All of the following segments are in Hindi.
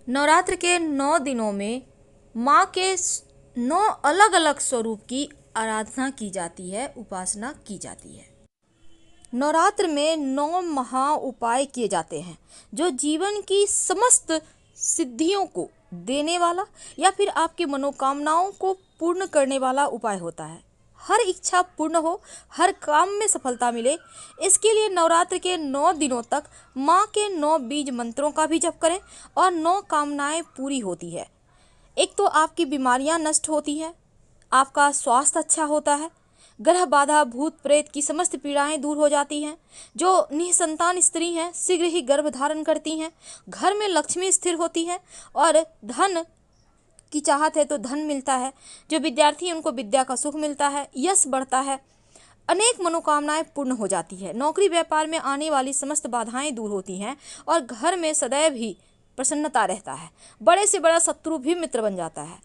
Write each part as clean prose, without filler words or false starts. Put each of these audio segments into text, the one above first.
नवरात्र के 9 दिनों में माँ के 9 अलग-अलग स्वरूप की आराधना की जाती है, उपासना की जाती है। नवरात्र में 9 महा उपाय किए जाते हैं जो जीवन की समस्त सिद्धियों को देने वाला या फिर आपकी मनोकामनाओं को पूर्ण करने वाला उपाय होता है। हर इच्छा पूर्ण हो, हर काम में सफलता मिले, इसके लिए नवरात्र के 9 दिनों तक माँ के 9 बीज मंत्रों का भी जप करें और 9 कामनाएं पूरी होती है। एक तो आपकी बीमारियां नष्ट होती हैं, आपका स्वास्थ्य अच्छा होता है, ग्रह बाधा भूत प्रेत की समस्त पीड़ाएं दूर हो जाती हैं। जो निसंतान स्त्री हैं शीघ्र ही गर्भ धारण करती हैं, घर में लक्ष्मी स्थिर होती है और धन की चाहत है तो धन मिलता है। जो विद्यार्थी हैं उनको विद्या का सुख मिलता है, यश बढ़ता है, अनेक मनोकामनाएं पूर्ण हो जाती है। नौकरी व्यापार में आने वाली समस्त बाधाएं दूर होती हैं और घर में सदैव ही प्रसन्नता रहता है। बड़े से बड़ा शत्रु भी मित्र बन जाता है।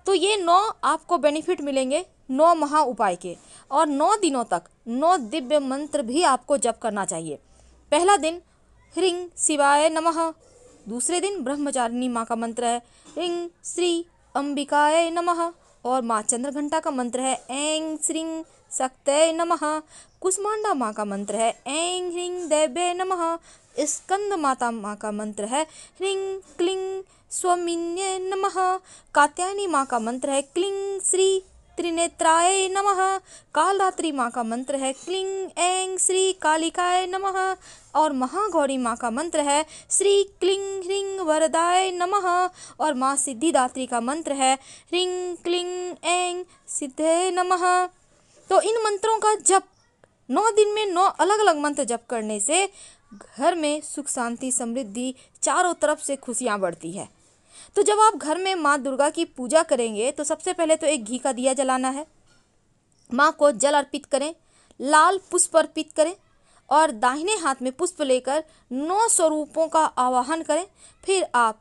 तो ये 9 आपको बेनिफिट मिलेंगे 9 महा उपाय के। और 9 दिनों तक 9 दिव्य मंत्र भी आपको जप करना चाहिए। पहला दिन ह्रीं शिवाय नमः, दूसरे दिन ब्रह्मचारिणी माँ का मंत्र है ह्रीं श्री अंबिकाय नमः और माँ चंद्रघंटा का मंत्र है ऐं श्रीं शक्तये नमः। कुसमांडा माँ का मंत्र है ऐं ह्रीं देव्ये नमः। स्कंद माता माँ का मंत्र है ह्रीं क्लीं स्वामिन्ये नमः। कात्यायनी माँ का मंत्र है क्लीं श्री त्रिनेत्राय नमः। कालरात्रि माँ का मंत्र है क्लीं ऐं श्री कालिकाय नमः और महागौरी माँ का मंत्र है श्री क्लीं ह्रीं वरदाय नमः और माँ सिद्धिदात्री का मंत्र है ह्रीं क्लीं ऐं सिद्धे नमः। तो इन मंत्रों का जप 9 दिन में 9 अलग अलग मंत्र जप करने से घर में सुख शांति समृद्धि चारों तरफ से खुशियाँ बढ़ती है। तो जब आप घर में माँ दुर्गा की पूजा करेंगे तो सबसे पहले तो एक घी का दिया जलाना है, माँ को जल अर्पित करें, लाल पुष्प अर्पित करें और दाहिने हाथ में पुष्प लेकर 9 स्वरूपों का आवाहन करें। फिर आप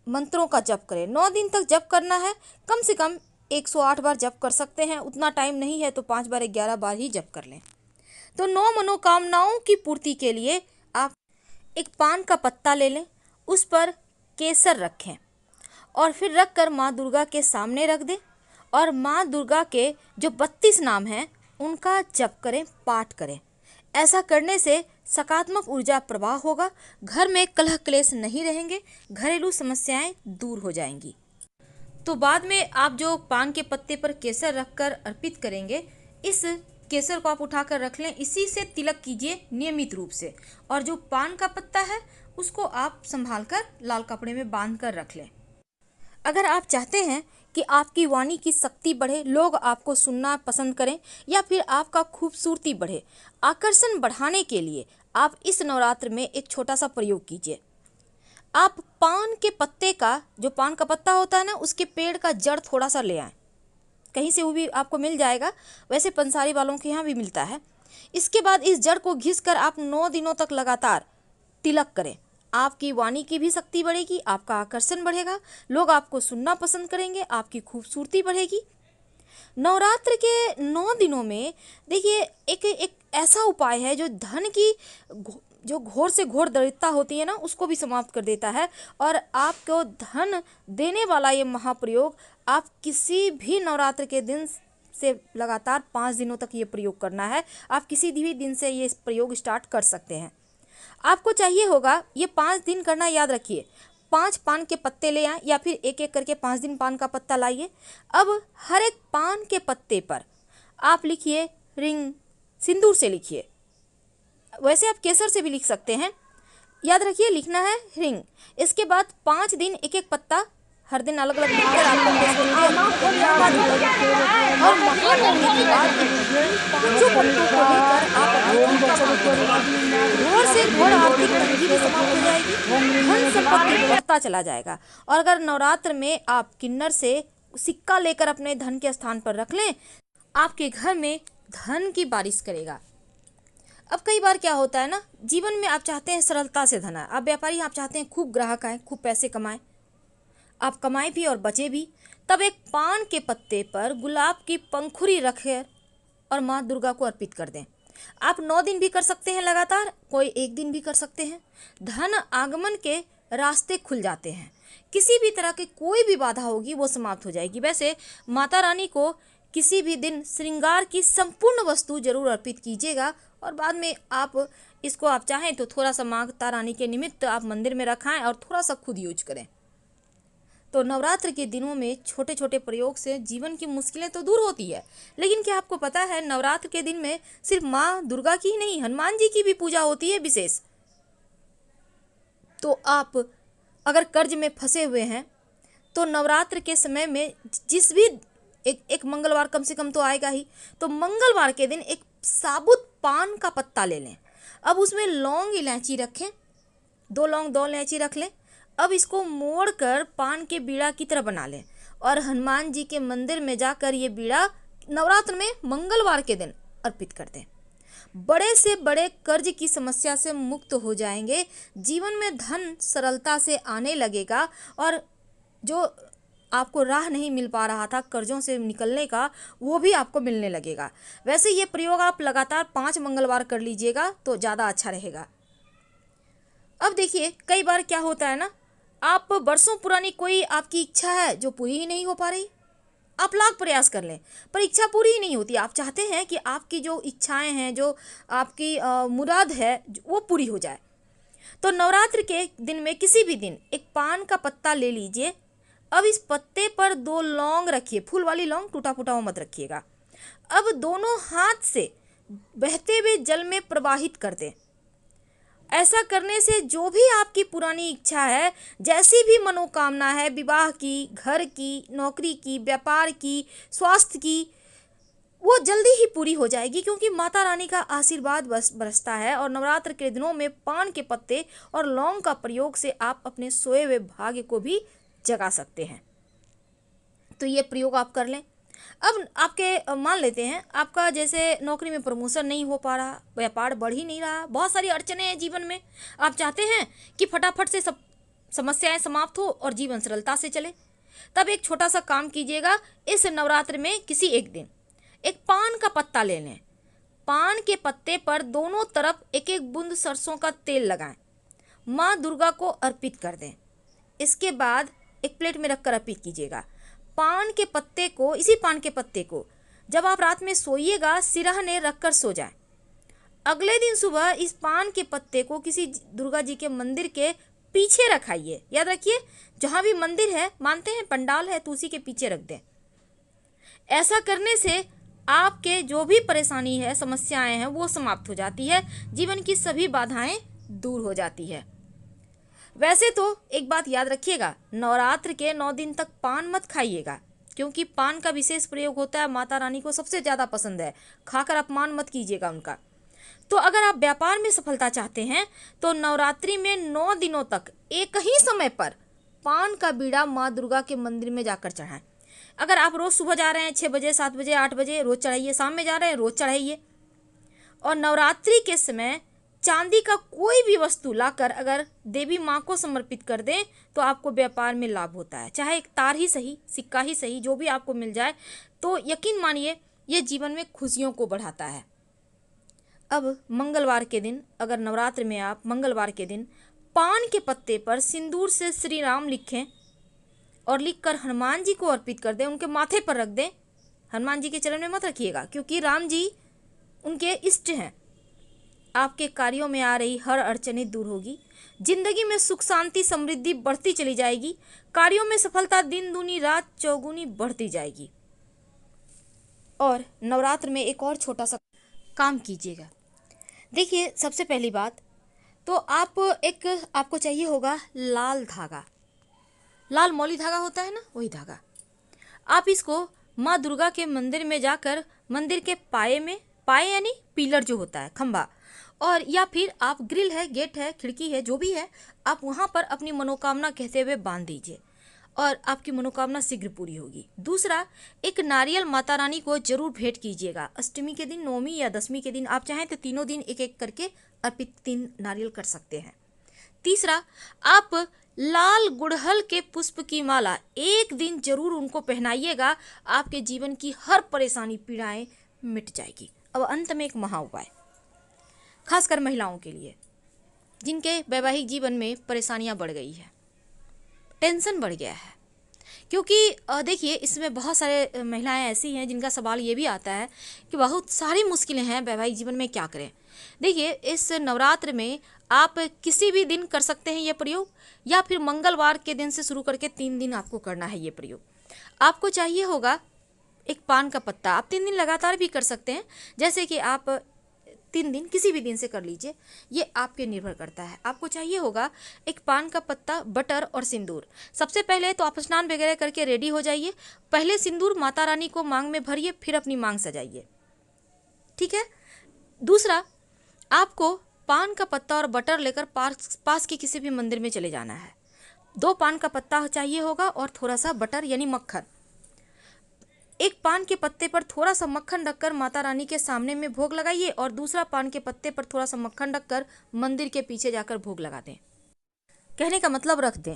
मंत्रों का जप करें। 9 दिन तक जप करना है, कम से कम 108 बार जप कर सकते हैं, उतना टाइम नहीं है तो 5 बार 11 बार ही जप कर लें। तो 9 मनोकामनाओं की पूर्ति के लिए आप एक पान का पत्ता ले लें, उस पर केसर रखें और फिर रख कर माँ दुर्गा के सामने रख दें और माँ दुर्गा के जो 32 नाम हैं उनका जप करें, पाठ करें। ऐसा करने से सकारात्मक ऊर्जा प्रवाह होगा, घर में कलह क्लेश नहीं रहेंगे, घरेलू समस्याएं दूर हो जाएंगी। तो बाद में आप जो पान के पत्ते पर केसर रखकर अर्पित करेंगे, इस केसर को आप उठाकर रख लें, इसी से तिलक कीजिए नियमित रूप से और जो पान का पत्ता है उसको आप संभाल कर लाल कपड़े में बांध कर रख लें। अगर आप चाहते हैं कि आपकी वाणी की शक्ति बढ़े, लोग आपको सुनना पसंद करें या फिर आपका खूबसूरती बढ़े, आकर्षण बढ़ाने के लिए आप इस नवरात्र में एक छोटा सा प्रयोग कीजिए। आप पान के पत्ते का, जो पान का पत्ता होता है ना, उसके पेड़ का जड़ थोड़ा सा ले आएं, कहीं से वो भी आपको मिल जाएगा, वैसे पंसारी वालों के यहाँ भी मिलता है। इसके बाद इस जड़ को घिस कर आप 9 दिनों तक लगातार तिलक करें। आपकी वाणी की भी शक्ति बढ़ेगी, आपका आकर्षण बढ़ेगा, लोग आपको सुनना पसंद करेंगे, आपकी खूबसूरती बढ़ेगी। नवरात्र के 9 दिनों में देखिए एक ऐसा उपाय है जो धन की जो घोर से घोर दरिद्रता होती है ना, उसको भी समाप्त कर देता है और आपको धन देने वाला ये महाप्रयोग आप किसी भी नवरात्र के दिन से लगातार 5 दिनों तक ये प्रयोग करना है। आप किसी भी दिन से ये प्रयोग स्टार्ट कर सकते हैं। आपको चाहिए होगा ये 5 दिन करना, याद रखिए। 5 पान के पत्ते ले आएं या फिर एक एक करके 5 दिन पान का पत्ता लाइए। अब हर एक पान के पत्ते पर आप लिखिए रिंग, सिंदूर से लिखिए, वैसे आप केसर से भी लिख सकते हैं, याद रखिए लिखना है रिंग। इसके बाद 5 दिन एक एक पत्ता हर दिन अलग अलग लिखकर आप और महानवमी के बाद पांचों पत्तों को लेकर आप घोर से घोर आर्थिक तंगी भी समाप्त हो जाएगी, धन संपत्ति बढ़ता चला जाएगा। और अगर नवरात्र में आप किन्नर से सिक्का लेकर अपने धन के स्थान पर रख लें, आपके घर में धन की बारिश करेगा। अब कई बार क्या होता है ना, जीवन में आप चाहते हैं सरलता से धन आए, आप व्यापारी, आप चाहते हैं खूब ग्राहक आए, खूब पैसे कमाएं, आप कमाएं भी और बचे भी। तब एक पान के पत्ते पर गुलाब की पंखुड़ी रखें और माँ दुर्गा को अर्पित कर दें। आप 9 दिन भी कर सकते हैं लगातार, कोई एक दिन भी कर सकते हैं। धन आगमन के रास्ते खुल जाते हैं। किसी भी तरह की कोई भी बाधा होगी वो समाप्त हो जाएगी। वैसे माता रानी को किसी भी दिन श्रृंगार की संपूर्ण वस्तु जरूर अर्पित कीजिएगा और बाद में आप इसको आप चाहें तो थोड़ा सा माता रानी के निमित्त आप मंदिर में रखाएं और थोड़ा सा खुद यूज करें। तो नवरात्र के दिनों में छोटे छोटे प्रयोग से जीवन की मुश्किलें तो दूर होती है, लेकिन क्या आपको पता है नवरात्र के दिन में सिर्फ माँ दुर्गा की ही नहीं, हनुमान जी की भी पूजा होती है विशेष। तो आप अगर कर्ज में फंसे हुए हैं तो नवरात्र के समय में जिस भी एक मंगलवार कम से कम तो आएगा ही, तो मंगलवार के दिन एक साबुत पान का पत्ता ले लें। अब उसमें लौंग इलायची रखें, 2 लौंग 2 इलायची रख लें। अब इसको मोड़कर पान के बीड़ा की तरह बना लें और हनुमान जी के मंदिर में जाकर ये बीड़ा नवरात्र में मंगलवार के दिन अर्पित कर दें। बड़े से बड़े कर्ज की समस्या से मुक्त हो जाएंगे, जीवन में धन सरलता से आने लगेगा और जो आपको राह नहीं मिल पा रहा था कर्जों से निकलने का, वो भी आपको मिलने लगेगा। वैसे ये प्रयोग आप लगातार 5 मंगलवार कर लीजिएगा तो ज़्यादा अच्छा रहेगा। अब देखिए कई बार क्या होता है ना, आप बरसों पुरानी कोई आपकी इच्छा है जो पूरी ही नहीं हो पा रही, आप लाख प्रयास कर लें पर इच्छा पूरी ही नहीं होती। आप चाहते हैं कि आपकी जो इच्छाएं हैं, जो आपकी मुराद है वो पूरी हो जाए। तो नवरात्र के दिन में किसी भी दिन एक पान का पत्ता ले लीजिए। अब इस पत्ते पर 2 लौंग रखिए, फूल वाली लौंग, टूटा फूटा हुआ मत रखिएगा। अब दोनों हाथ से बहते हुए जल में प्रवाहित कर दें। ऐसा करने से जो भी आपकी पुरानी इच्छा है, जैसी भी मनोकामना है, विवाह की, घर की, नौकरी की, व्यापार की, स्वास्थ्य की, वो जल्दी ही पूरी हो जाएगी क्योंकि माता रानी का आशीर्वाद बरसता है। और नवरात्र के दिनों में पान के पत्ते और लौंग का प्रयोग से आप अपने सोए हुए भाग्य को भी जगा सकते हैं। तो ये प्रयोग आप कर लें। अब आपके मान लेते हैं आपका जैसे नौकरी में प्रमोशन नहीं हो पा रहा, व्यापार बढ़ ही नहीं रहा, बहुत सारी अड़चने हैं जीवन में, आप चाहते हैं कि फटाफट से सब समस्याएं समाप्त हो और जीवन सरलता से चले। तब एक छोटा सा काम कीजिएगा, इस नवरात्र में किसी एक दिन एक पान का पत्ता ले लें। पान के पत्ते पर दोनों तरफ एक एक बूंद सरसों का तेल लगाएं, माँ दुर्गा को अर्पित कर दें। इसके बाद एक प्लेट में रखकर अर्पित कीजिएगा। पान के पत्ते को, इसी पान के पत्ते को जब आप रात में सोइएगा सिरहाने रखकर सो जाएं। अगले दिन सुबह इस पान के पत्ते को किसी दुर्गा जी के मंदिर के पीछे रखाइए। याद रखिए जहाँ भी मंदिर है, मानते हैं पंडाल है, तो उसी के पीछे रख दें। ऐसा करने से आपके जो भी परेशानी है, समस्याएं हैं, वो समाप्त हो जाती है, जीवन की सभी बाधाएं दूर हो जाती है। वैसे तो एक बात याद रखिएगा, नवरात्र के 9 दिन तक पान मत खाइएगा क्योंकि पान का विशेष प्रयोग होता है, माता रानी को सबसे ज़्यादा पसंद है, खाकर अपमान मत कीजिएगा उनका। तो अगर आप व्यापार में सफलता चाहते हैं तो नवरात्रि में 9 दिनों तक एक ही समय पर पान का बीड़ा माँ दुर्गा के मंदिर में जाकर चढ़ाएं। अगर आप रोज़ सुबह जा रहे हैं 6 बजे, 7 बजे, 8 बजे, रोज़ चढ़ाइए। शाम में जा रहे हैं, रोज़ चढ़ाइए। और नवरात्रि के समय चांदी का कोई भी वस्तु लाकर अगर देवी माँ को समर्पित कर दें तो आपको व्यापार में लाभ होता है। चाहे एक तार ही सही, सिक्का ही सही, जो भी आपको मिल जाए तो यकीन मानिए ये जीवन में खुशियों को बढ़ाता है। अब मंगलवार के दिन, अगर नवरात्र में आप मंगलवार के दिन पान के पत्ते पर सिंदूर से श्री राम लिखें और लिखकर हनुमान जी को अर्पित कर दें, उनके माथे पर रख दें। हनुमान जी के चरण में मत रखिएगा क्योंकि राम जी उनके इष्ट हैं। आपके कार्यों में आ रही हर अड़चने दूर होगी, जिंदगी में सुख शांति समृद्धि बढ़ती चली जाएगी, कार्यों में सफलता दिन दूनी रात चौगुनी बढ़ती जाएगी। और नवरात्र में एक और छोटा सा काम कीजिएगा। देखिए सबसे पहली बात तो आपको चाहिए होगा लाल धागा, लाल मौली धागा होता है ना, वही धागा। आप इसको माँ दुर्गा के मंदिर में जाकर मंदिर के पाए में, पाए यानी पिलर जो होता है, खंभा, और या फिर आप ग्रिल है, गेट है, खिड़की है, जो भी है, आप वहाँ पर अपनी मनोकामना कहते हुए बांध दीजिए और आपकी मनोकामना शीघ्र पूरी होगी। दूसरा, एक नारियल माता रानी को जरूर भेंट कीजिएगा। अष्टमी के दिन, नौमी या 10वीं के दिन, आप चाहें तो तीनों दिन एक एक करके अर्पित 3 नारियल कर सकते हैं। तीसरा, आप लाल गुड़हल के पुष्प की माला एक दिन जरूर उनको पहनाइएगा, आपके जीवन की हर परेशानी पीड़ाएं मिट जाएगी। अब अंत में एक महा उपाय, खासकर महिलाओं के लिए जिनके वैवाहिक जीवन में परेशानियां बढ़ गई है। टेंशन बढ़ गया है। क्योंकि देखिए, इसमें बहुत सारे महिलाएं ऐसी हैं जिनका सवाल ये भी आता है कि बहुत सारी मुश्किलें हैं वैवाहिक जीवन में, क्या करें। देखिए, इस नवरात्र में आप किसी भी दिन कर सकते हैं ये प्रयोग, या फिर मंगलवार के दिन से शुरू करके 3 दिन आपको करना है ये प्रयोग। आपको चाहिए होगा एक पान का पत्ता। आप 3 दिन लगातार भी कर सकते हैं, जैसे कि आप 3 दिन किसी भी दिन से कर लीजिए, ये आप पे निर्भर करता है। आपको चाहिए होगा एक पान का पत्ता, बटर और सिंदूर। सबसे पहले तो आप स्नान वगैरह करके रेडी हो जाइए। पहले सिंदूर माता रानी को मांग में भरिए, फिर अपनी मांग सजाइए, ठीक है। दूसरा, आपको पान का पत्ता और बटर लेकर पास के किसी भी मंदिर में चले जाना है। 2 पान का पत्ता चाहिए होगा और थोड़ा सा बटर यानी मक्खन। एक पान के पत्ते पर थोड़ा सा मक्खन रखकर माता रानी के सामने में भोग लगाइए, और दूसरा पान के पत्ते पर थोड़ा सा मक्खन रखकर मंदिर के पीछे जाकर भोग लगा दें। कहने का मतलब रख दें।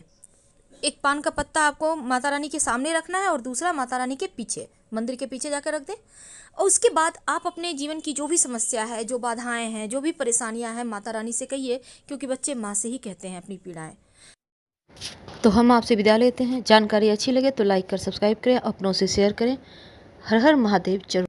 एक पान का पत्ता आपको माता रानी के सामने रखना है और दूसरा माता रानी के पीछे, मंदिर के पीछे जाकर रख दें। और उसके बाद आप अपने जीवन की जो भी समस्या है, जो बाधाएं हैं, जो भी परेशानियां हैं, माता रानी से कहिए, क्योंकि बच्चे माँ से ही कहते हैं अपनी पीड़ाएं। तो हम आपसे विदा लेते हैं। जानकारी अच्छी लगे तो लाइक कर सब्सक्राइब करें, अपनों से शेयर करें। हर हर महादेव जरूर।